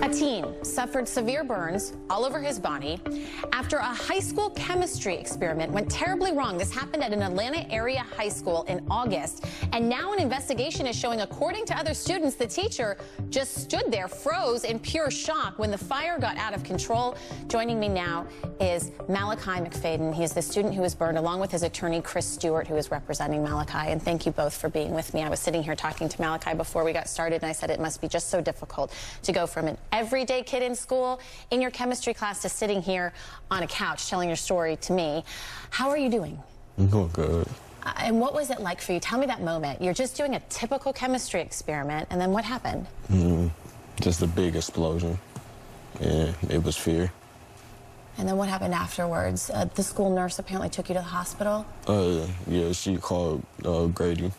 A teen suffered severe burns all over his body after a high school chemistry experiment went terribly wrong. This happened at an Atlanta area high school in August. And now an investigation is showing, according to other students, the teacher just stood there, froze in pure shock when the fire got out of control. Joining me now is Malachi McFadden. He is the student who was burned, along with his attorney, Chris Stewart, who is representing Malachi. And thank you both for being with me. I was sitting here talking to Malachi before we got started, and I said it must be just so difficult to go from an everyday kid in school in your chemistry class to sitting here on a couch telling your story to me. How are you doing? I'm doing good. And what was it like for you? Tell me that moment. You're just doing a typical chemistry experiment, and then what happened? Just a big explosion. Yeah, it was fear. And then what happened afterwards? The school nurse apparently took you to the hospital? Yeah, she called Grady.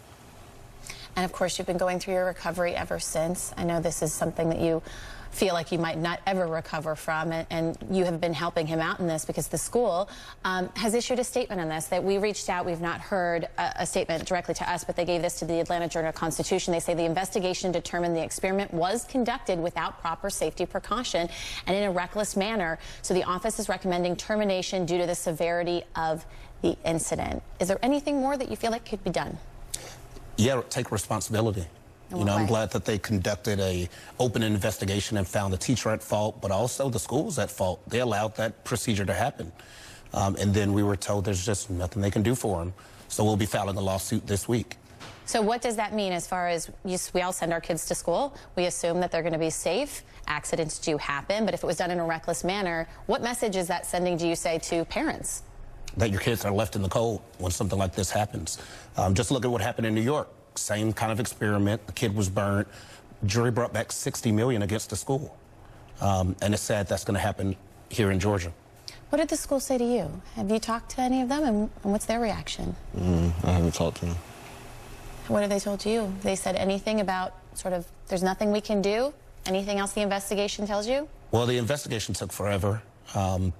And of course, you've been going through your recovery ever since. I know this is something that you feel like you might not ever recover from, and you have been helping him out in this because the school has issued a statement on this that we reached out. We've not heard a statement directly to us, but they gave this to the Atlanta Journal-Constitution. They say the investigation determined the experiment was conducted without proper safety precaution and in a reckless manner. So the office is recommending termination due to the severity of the incident. Is there anything more that you feel like could be done? Yeah, take responsibility. You know, I'm glad that they conducted an open investigation and found the teacher at fault, but also the school's at fault. They allowed that procedure to happen. And then we were told there's just nothing they can do for them. So we'll be filing a lawsuit this week. So what does that mean as far as, we all send our kids to school, we assume that they're going to be safe, accidents do happen, but if it was done in a reckless manner, what message is that sending, do you say, to parents? That your kids are left in the cold when something like this happens. Just look at what happened in New York. Same kind of experiment. The kid was burned. Jury brought back $60 million against the school. And it's sad that's going to happen here in Georgia. What did the school say to you? Have you talked to any of them, and what's their reaction? I haven't talked to them. What have they told you? They said anything about sort of, there's nothing we can do? Anything else the investigation tells you? Well, the investigation took forever,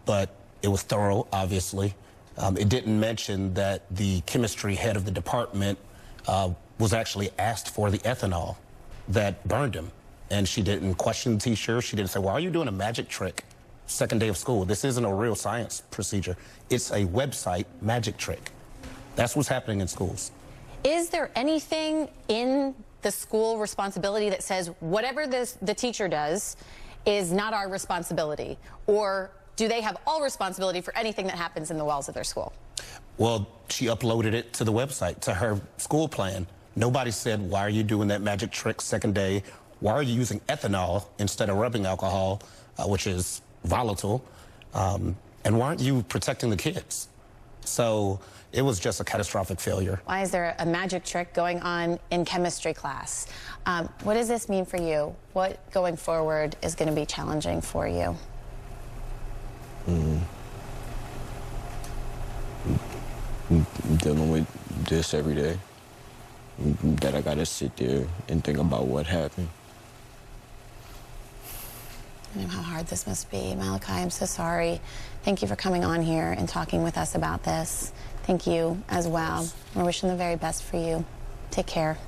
but it was thorough, obviously. It didn't mention that the chemistry head of the department was actually asked for the ethanol that burned him. And she didn't question the teacher. She didn't say, why are you doing a magic trick second day of school? This isn't a real science procedure. It's a website magic trick. That's what's happening in schools. Is there anything in the school responsibility that says whatever the teacher does is not our responsibility? Or do they have all responsibility for anything that happens in the walls of their school? Well, she uploaded it to the website, to her school plan. Nobody said, why are you doing that magic trick second day? Why are you using ethanol instead of rubbing alcohol, which is volatile? And why aren't you protecting the kids? So it was just a catastrophic failure. Why is there a magic trick going on in chemistry class? What does this mean for you? What going forward is going to be challenging for you? Dealing with this every day, that I gotta sit there and think about what happened. I know how hard this must be. Malachi, I'm so sorry. Thank you for coming on here and talking with us about this. Thank you as well. We're wishing the very best for you. Take care.